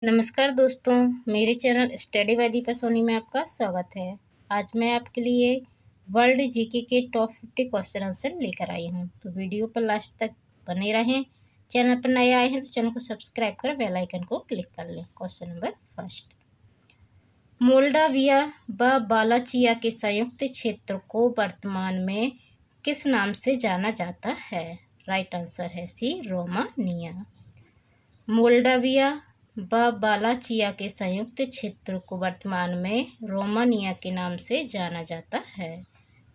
नमस्कार दोस्तों, मेरे channel study by Deepa Soni में आपका स्वागत है। आज मैं आपके लिए वर्ल्ड जीके के टॉप 50 क्वेश्चन आंसर लेकर आई हूं, तो वीडियो पर लास्ट तक बने रहें। चैनल पर नए आए हैं तो चैनल को सब्सक्राइब कर बेल आइकन को क्लिक कर लें। क्वेश्चन नंबर फर्स्ट, मोल्डाविया व वालाचिया के संयुक्त क्षेत्र को वर्तमान में किस नाम से जाना जाता है? राइट आंसर है सी, रोमानिया। मोल्डाविया व वालाचिया के संयुक्त क्षेत्र को वर्तमान में रोमानिया के नाम से जाना जाता है।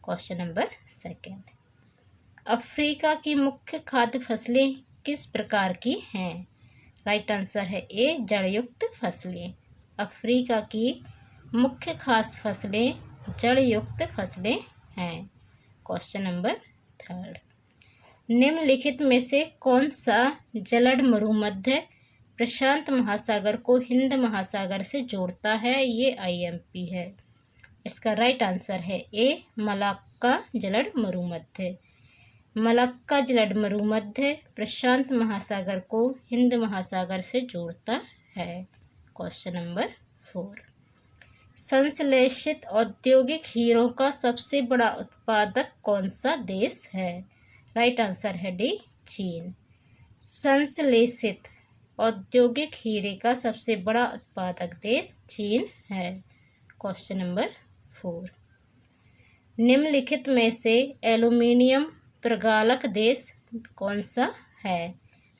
क्वेश्चन नंबर सेकंड, अफ्रीका की मुख्य खाद्य फसलें किस प्रकार की हैं? राइट आंसर है ए, जड़युक्त फसलें। अफ्रीका की मुख्य खाद्य फसलें जड़युक्त फसलें हैं। क्वेश्चन नंबर थर्ड, निम्नलिखित में से कौन सा जलद मरुमध्य प्रशांत महासागर को हिंद महासागर से जोड़ता है? ये आईएमपी है। इसका राइट आंसर है ए, मलाक्का जलद मरुमध्य। मलाक्का जलद मरुमध्य प्रशांत महासागर को हिंद महासागर से जोड़ता है। क्वेश्चन नंबर 4, संश्लेषित औद्योगिक हीरों का सबसे बड़ा उत्पादक कौन सा देश है? राइट आंसर है डी, चीन। संश्लेषित औद्योगिक हीरे का सबसे बड़ा उत्पादक देश चीन है। क्वेश्चन नंबर 4, निम्नलिखित में से एल्यूमिनियम प्रगालक देश कौन सा है?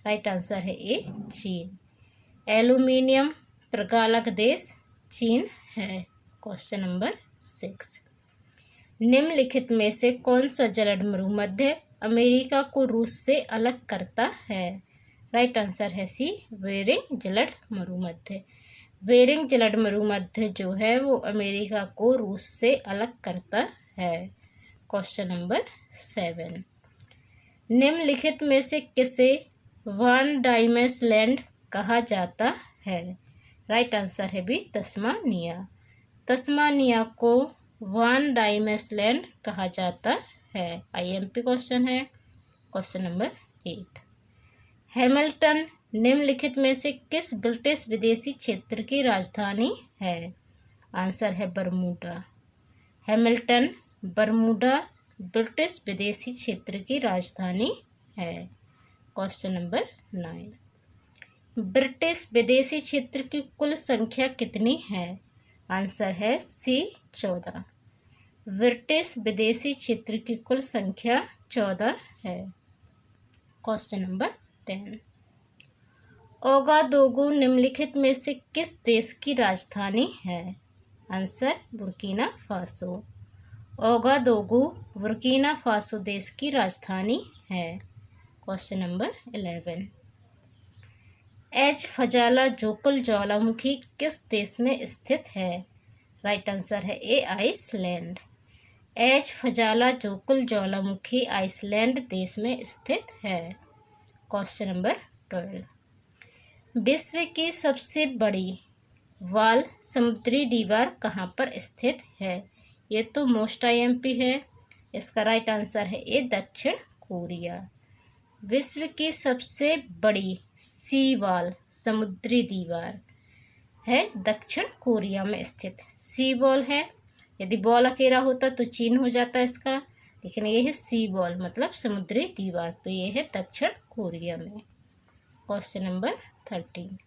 राइट आंसर है ए, चीन। एल्यूमिनियम प्रगालक देश चीन है। क्वेश्चन नंबर 6, निम्नलिखित में से कौन सा जलद मरुमध्य अमेरिका को रूस से अलग करता है? राइट आंसर है सी, बेरिंग जलद मरुमध्य। बेरिंग जलद मरुमध्य जो है वो अमेरिका को रूस से अलग करता है। क्वेश्चन नंबर 7, निम्नलिखित में से किसे वान डाइमस लैंड कहा जाता है? राइट आंसर है बी, तस्मानिया। तस्मानिया को वान डाइमस लैंड कहा जाता है। आईएमपी क्वेश्चन है। क्वेश्चन नंबर 8, हैमिल्टन निम्नलिखित में से किस ब्रिटिश विदेशी क्षेत्र की राजधानी है? आंसर है बरमूडा। हैमिल्टन बरमूडा ब्रिटिश विदेशी क्षेत्र की राजधानी है। क्वेश्चन नंबर 9, ब्रिटिश विदेशी क्षेत्र की कुल संख्या कितनी है? आंसर है सी, 14। ब्रिटिश विदेशी क्षेत्र की कुल संख्या 14 है। क्वेश्चन नंबर 10, ओगादोगु निम्नलिखित में से किस देश की राजधानी है? Answer Burkina Faso. Ouagadougou Burkina Faso देश की राजधानी है। Question number 11, Eyjafjallajokull ज्वालामुखी किस देश में स्थित है? राइट आंसर है ए, आइसलैंड। एच फजाला जोकुल ज्वालामुखी आइसलैंड देश में स्थित है। क्वेश्चन नंबर 12, विश्व की सबसे बड़ी वाल समुद्री दीवार कहाँ पर स्थित है? ये तो मोस्ट आईएमपी है। इसका राइट आंसर है ए, दक्षिण कोरिया। विश्व की सबसे बड़ी सी वाल समुद्री दीवार है दक्षिण कोरिया में स्थित। सी वॉल है। यदि बॉल अकेला होता तो चीन हो जाता इसका, लेकिन ये है सी वॉल मतलब समुद्री दीवार, तो ये है दक्षिण कोरिया में। क्वेश्चन नंबर 13,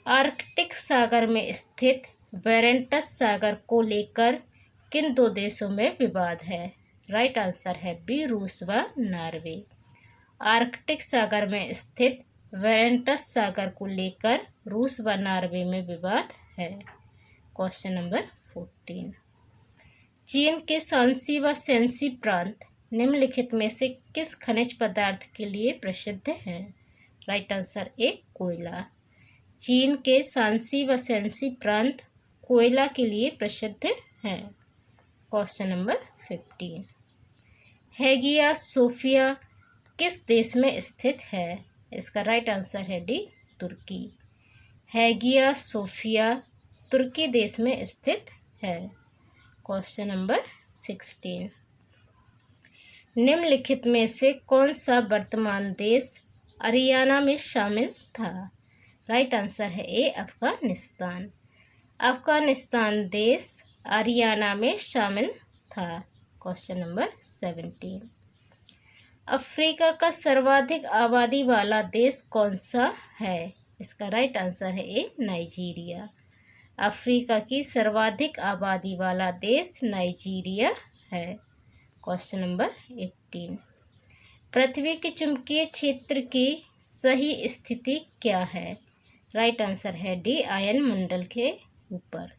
आर्कटिक सागर में स्थित बेरेंटस सागर को लेकर किन दो देशों में विवाद है? राइट आंसर है बी, रूस व नॉर्वे। आर्कटिक सागर में स्थित बेरेंटस सागर को लेकर रूस व नॉर्वे में विवाद है। क्वेश्चन नंबर 14, चीन के शांसी व शैनसी प्रांत निम्नलिखित में से किस खनिज पदार्थ के लिए प्रसिद्ध हैं? राइट आंसर ए, कोयला। चीन के शांसी व शैनसी प्रांत कोयला के लिए प्रसिद्ध हैं। क्वेश्चन नंबर 15, हैगिया सोफिया किस देश में स्थित है? इसका राइट आंसर है डी, तुर्की। हैगिया सोफिया तुर्की देश में स्थित है। क्वेश्चन नंबर 16, निम्नलिखित में से कौन सा वर्तमान देश अरियाना में शामिल था? राइट आंसर है ए अफगानिस्तान। अफगानिस्तान देश आरियाना में शामिल था। Question number 17। अफ्रीका का सर्वाधिक आबादी वाला देश कौन सा है? इसका राइट आंसर है ए नाइजीरिया। अफ्रीका की सर्वाधिक आबादी वाला देश नाइजीरिया है। Question number 18। पृथ्वी के चुंबकीय क्षेत्र की सही स्थिति क्या है? राइट आंसर है डी आयन मंडल के ऊपर।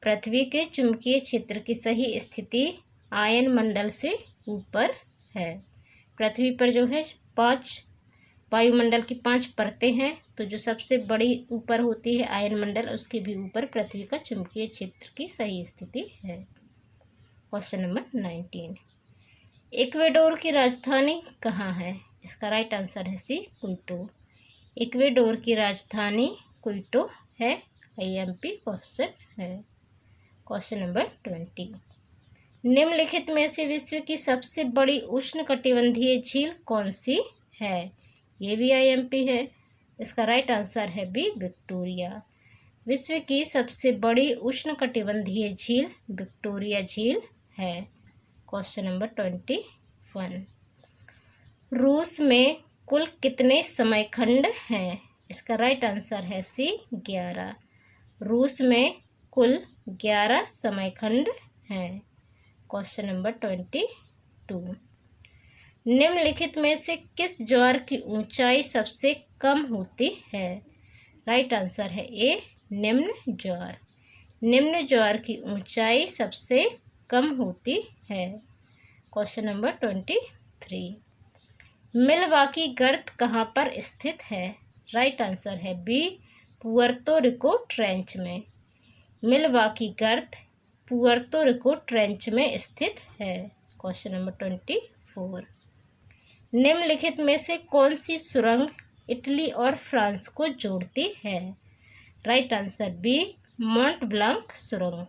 पृथ्वी के चुंबकीय क्षेत्र की सही स्थिति आयन मंडल से ऊपर है। पृथ्वी पर जो है 5 वायुमंडल की 5 परतें हैं, तो जो सबसे बड़ी ऊपर होती है आयन मंडल, उसके भी ऊपर पृथ्वी का चुंबकीय क्षेत्र की सही स्थिति है। Question number 19। इक्वेडोर की राजधानी कहाँ है? इसका राइट आंसर है सी क्विटो। इक्वेडोर की राजधानी क्विटो है। IMP क्वेश्चन है। Question number 20। निम्नलिखित में से विश्व की सबसे बड़ी उष्णकटिबंधीय झील कौन सी है? ये भी IMP है। इसका राइट आंसर है बी विक्टोरिया। विश्व की सबसे बड़ी उष्णकटिबंधीय झील विक्टोरिया झील है। Question number 21। रूस में कुल कितने समयखंड हैं? इसका राइट आंसर है सी 11। रूस में कुल 11 समयखंड हैं। Question number 22। निम्नलिखित में से किस ज्वार की ऊंचाई सबसे कम होती है? राइट आंसर है ए निम्न ज्वार। निम्न ज्वार की ऊंचाई सबसे कम होती है। Question number 23। मिल्वाकी गर्त कहाँ पर स्थित है? राइट आंसर है बी पुएर्तो रिको ट्रेंच में। मिल्वाकी गर्त पुएर्तो रिको ट्रेंच में स्थित है। Question number 24। निम्नलिखित में से कौन सी सुरंग इटली और फ्रांस को जोड़ती है? Right answer B Mont Blanc सुरंग।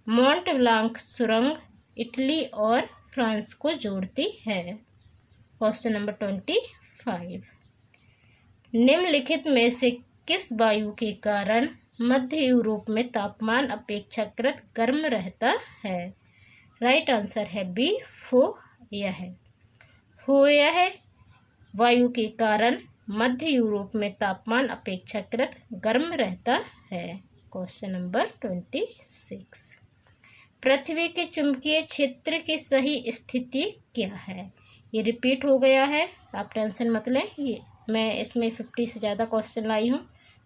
मोंट ब्लांक सुरंग इटली और फ्रांस को जोड़ती है। Question number 25। निम्नलिखित में से किस वायु के कारण मध्य यूरोप में तापमान अपेक्षाकृत गर्म रहता है? राइट आंसर है बी फोयह। फोयह वायु के कारण मध्य यूरोप में तापमान अपेक्षाकृत गर्म रहता है। Question number 26। पृथ्वी के चुंबकीय क्षेत्र की सही स्थिति क्या है? ये रिपीट हो गया है, आप टेंशन मत लें। ये मैं इसमें 50 से ज़्यादा क्वेश्चन लाई हूँ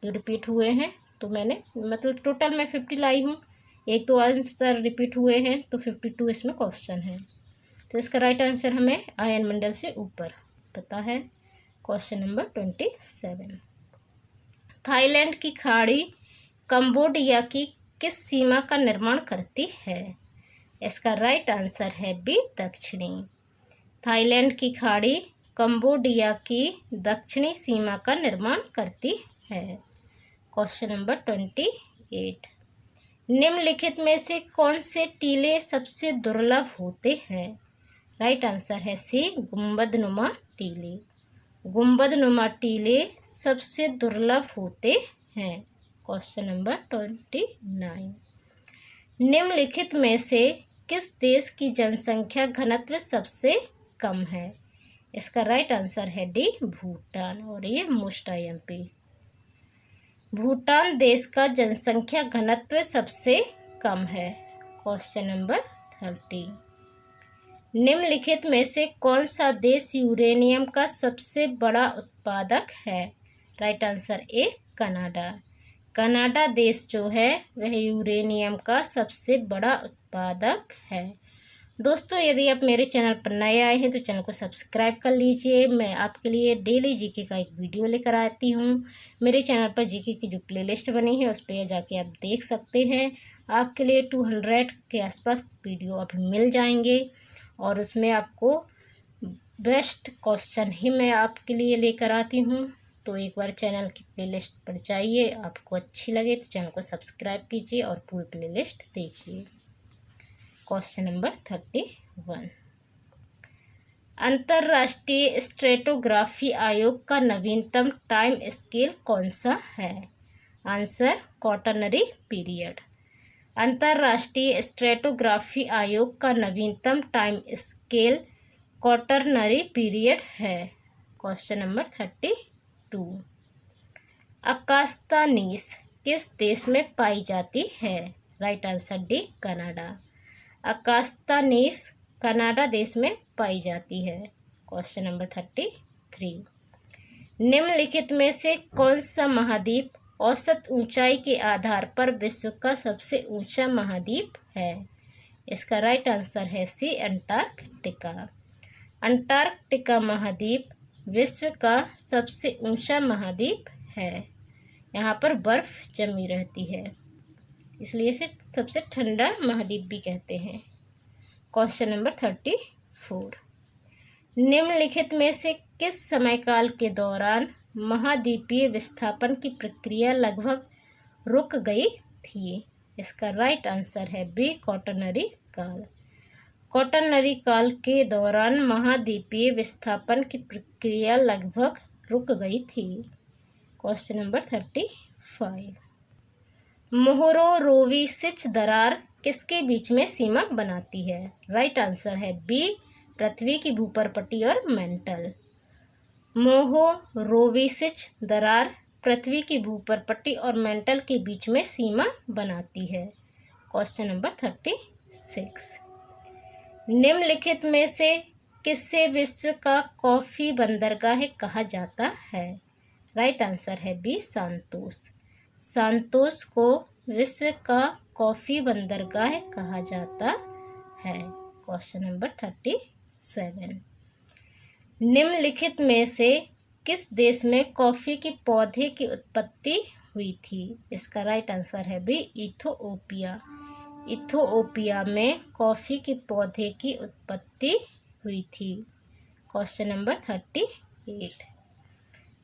जो रिपीट हुए हैं, तो मैंने मतलब टोटल मैं 50 लाई हूँ। एक तो आंसर रिपीट हुए हैं, तो 52 इसमें क्वेश्चन है। तो इसका राइट आंसर हमें आयन मंडल से ऊपर पता है। Question number 27। थाईलैंड की खाड़ी कंबोडिया की किस सीमा का निर्माण करती है? इसका राइट आंसर है बी दक्षिणी। थाईलैंड की खाड़ी कंबोडिया की दक्षिणी सीमा का निर्माण करती है। Question number 28। निम्नलिखित में से कौन से टीले सबसे दुर्लभ होते हैं? राइट आंसर है सी गुंबदनुमा टीले। गुंबदनुमा टीले सबसे दुर्लभ होते हैं। Question number 29। निम्नलिखित में से किस देश की जनसंख्या घनत्व सबसे कम है? इसका राइट आंसर है डी भूटान, और ये मोस्ट IMP। भूटान देश का जनसंख्या घनत्व सबसे कम है। Question number 30। निम्नलिखित में से कौन सा देश यूरेनियम का सबसे बड़ा उत्पादक है? Right answer A Canada. Canada देश जो है वह यूरेनियम का सबसे बड़ा उत्पादक है। दोस्तों, यदि आप मेरे चैनल पर नए आए हैं तो चैनल को सब्सक्राइब कर लीजिए। मैं आपके लिए डेली जीके का एक वीडियो लेकर आती हूँ। मेरे चैनल पर जीके की जो प्लेलिस्ट बनी है उस पर जाके आप देख सकते हैं। आपके लिए 200 के आसपास वीडियो अभी मिल जाएंगे, और उसमें आपको बेस्ट क्वेश्चन ही मैं आपके लिए लेकर आती हूँ। तो एक बार चैनल की प्लेलिस्ट पर जाइए, आपको अच्छी लगे तो चैनल को सब्सक्राइब कीजिए और पूरी प्लेलिस्ट देखिए। Question number 31। अंतर्राष्ट्रीय स्ट्रेटोग्राफी आयोग का नवीनतम टाइम स्केल कौन सा है? Answer quaternary period. अंतर्राष्ट्रीय स्ट्रेटोग्राफी आयोग का नवीनतम टाइम स्केल क्वाटरनरी पीरियड है। Question number 32। अकास्तानीस किस देश में पाई जाती है? Right answer D Canada. Acasta gneiss Canada देश में पाई जाती है। Question number 33। निम्नलिखित में से कौन सा महाद्वीप औसत ऊंचाई के आधार पर विश्व का सबसे ऊंचा महाद्वीप है? इसका राइट आंसर है सी अंटार्कटिका। अंटार्कटिका महाद्वीप विश्व का सबसे ऊंचा महाद्वीप है। यहाँ पर बर्फ जमी रहती है, इसलिए इसे सबसे ठंडा महाद्वीप भी कहते हैं। Question number 34। निम्नलिखित में से किस समयकाल के दौरान महाद्वीपीय विस्थापन की प्रक्रिया लगभग रुक गई थी? इसका राइट आंसर है बी क्वाटरनरी काल। क्वाटरनरी काल के दौरान महाद्वीपीय विस्थापन की प्रक्रिया लगभग रुक गई थी। Question number 35। मोहरोरोविसिच दरार किसके बीच में सीमा बनाती है? राइट आंसर है बी पृथ्वी की भूपर्पटी और मेंटल। मोहरोविसिच दरार पृथ्वी की भूपर्पटी और मेंटल के बीच में सीमा बनाती है। Question number 36। निम्नलिखित में से किसे विश्व का कॉफी बंदरगाह कहा जाता है? राइट आंसर है बी सांतोस। सांतोस को विश्व का कॉफी बंदरगाह कहा जाता है। Question number 37। निम्नलिखित में से किस देश में कॉफी के पौधे की उत्पत्ति हुई थी? इसका राइट आंसर है बी इथोपिया। इथोपिया में कॉफी के पौधे की उत्पत्ति हुई थी। Question number 38।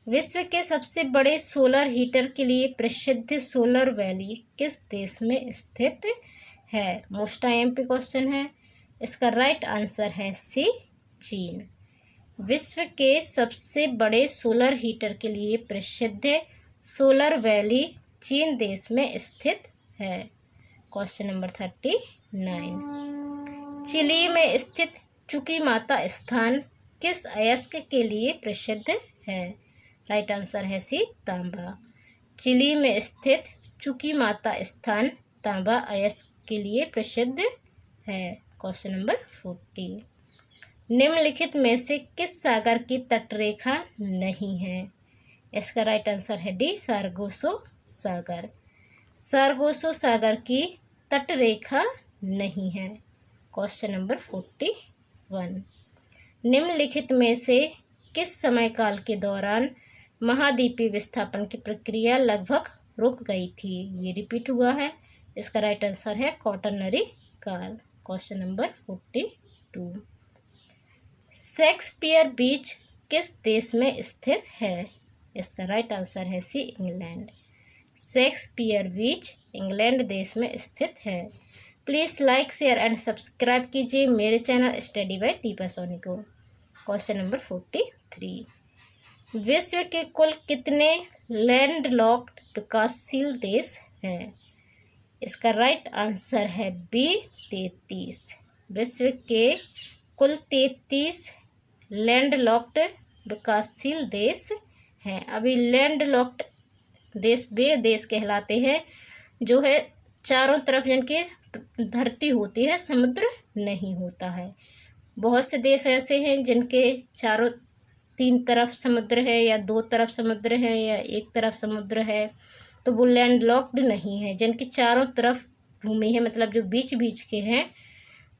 विश्व के सबसे बड़े सोलर हीटर के लिए प्रसिद्ध सोलर वैली किस देश में स्थित है? मोस्ट IMP क्वेश्चन है। इसका राइट आंसर है सी चीन। विश्व के सबसे बड़े सोलर हीटर के लिए प्रसिद्ध सोलर वैली चीन देश में स्थित है। Question number 39। चिली में स्थित चुकी माता स्थान किस अयस्क के लिए प्रसिद्ध है? राइट आंसर है सी तांबा। चिली में स्थित चुकी माता स्थान तांबा अयस्क के लिए प्रसिद्ध है। Question number 40। निम्नलिखित में से किस सागर की तटरेखा नहीं है? इसका राइट आंसर है डी सारगोसो सागर। सारगोसो सागर की तटरेखा नहीं है। Question number 41। निम्नलिखित में से किस समयकाल के दौरान महाद्वीपीय विस्थापन की प्रक्रिया लगभग रुक गई थी? ये रिपीट हुआ है। इसका राइट आंसर है क्वाटरनरी काल। Question number 42। शेक्सपियर बीच किस देश में स्थित है? इसका राइट आंसर है C England. Shakespeare beach England देश में स्थित है। Please like share and subscribe कीजिए मेरे channel study by Deepa Soni को। Question number 43। विश्व के कुल कितने लैंडलॉक्ड विकासशील देश हैं? इसका राइट आंसर है बी 33। विश्व के कुल 33 लैंडलॉक्ड विकासशील देश हैं। अभी लैंडलॉक्ड देश वे देश कहलाते हैं जो है चारों तरफ जिनके धरती होती है, समुद्र नहीं होता है। बहुत से देश ऐसे हैं जिनके चारों 3 तरफ समुद्र है या 2 तरफ समुद्र है या 1 तरफ समुद्र है, तो वो लैंडलॉक्ड नहीं है। जिनकी चारों तरफ भूमि है, मतलब जो बीच बीच के हैं,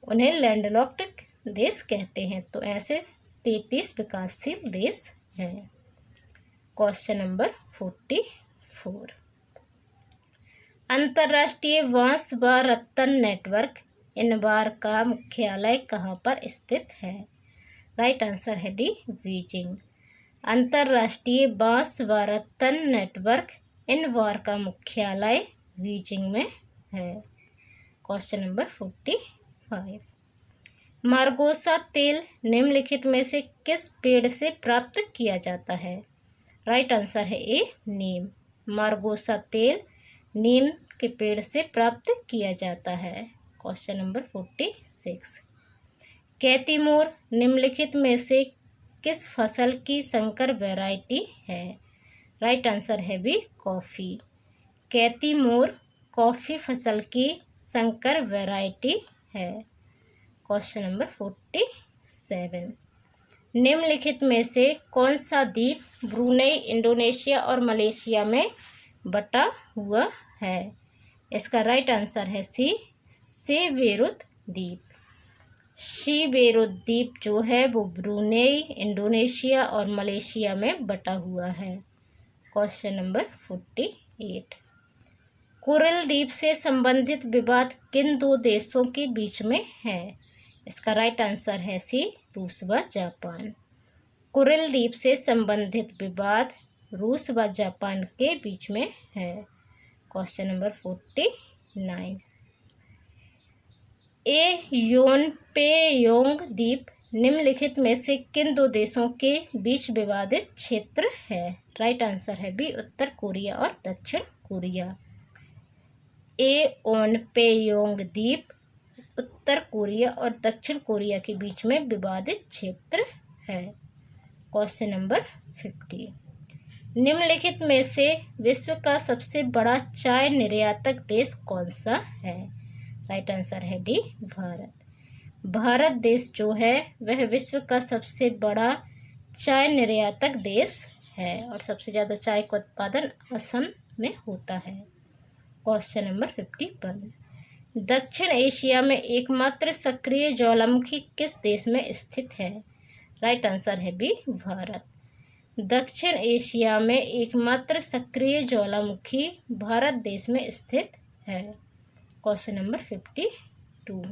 उन्हें लैंडलॉक्ड देश कहते हैं। तो ऐसे 33 विकासशील देश हैं। Question number 44। अंतर्राष्ट्रीय बांस व रत्न नेटवर्क इनबार का मुख्यालय कहाँ पर स्थित है? राइट आंसर है डी बीजिंग। अंतर्राष्ट्रीय बांस व रत्न नेटवर्क इनबार का मुख्यालय बीजिंग में है। Question number 45। मार्गोसा तेल निम्नलिखित में से किस पेड़ से प्राप्त किया जाता है? राइट आंसर है ए, नीम। मार्गोसा तेल नीम के पेड़ से प्राप्त किया जाता है। Question number 46। कैतीमोर निम्नलिखित में से किस फसल की संकर वैरायटी है? राइट आंसर है बी, कॉफ़ी। कैतीमोर कॉफ़ी फसल की संकर वैरायटी है। Question number 47। निम्नलिखित में से कौन सा द्वीप ब्रूनेई, इंडोनेशिया और मलेशिया में बटा हुआ है? इसका राइट आंसर है सी, सेवेरुत द्वीप। सेवेरुत द्वीप जो है वो ब्रूनेई, इंडोनेशिया और मलेशिया में बटा हुआ है। Question number 48। कुरिल द्वीप से संबंधित विवाद किन दो देशों के बीच में है? इसका राइट आंसर है सी, रूस व जापान। कुरिल द्वीप से संबंधित विवाद रूस व जापान के बीच में है। Question number 49। योनपेयोंग द्वीप निम्नलिखित में से किन दो देशों के बीच विवादित क्षेत्र है? राइट आंसर है बी, उत्तर कोरिया और दक्षिण कोरिया। योनपेयोंग द्वीप उत्तर कोरिया और दक्षिण कोरिया के बीच में विवादित क्षेत्र है। Question number 50। निम्नलिखित में से विश्व का सबसे बड़ा चाय निर्यातक देश कौन सा है? राइट आंसर है डी, भारत। भारत देश जो है वह विश्व का सबसे बड़ा चाय निर्यातक देश है और सबसे ज़्यादा चाय का उत्पादन असम में होता है। Question number 51। दक्षिण एशिया में एकमात्र सक्रिय ज्वालामुखी किस देश में स्थित है? राइट आंसर है बी, भारत। दक्षिण एशिया में एकमात्र सक्रिय ज्वालामुखी भारत देश में स्थित है। Question number 52।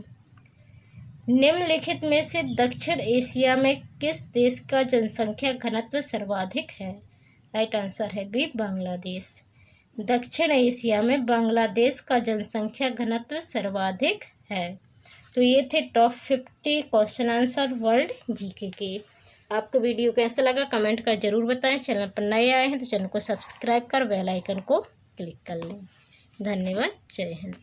निम्नलिखित में से दक्षिण एशिया में किस देश का जनसंख्या घनत्व सर्वाधिक है? राइट आंसर है बी, बांग्लादेश। दक्षिण एशिया में बांग्लादेश का जनसंख्या घनत्व सर्वाधिक है। तो ये थे top 50 question answer world GK के। आपको वीडियो कैसा लगा कमेंट कर जरूर बताएं। चैनल पर नए आए हैं तो चैनल को सब्सक्राइब कर बेल आइकन को क्लिक कर लें। धन्यवाद। जय हिंद।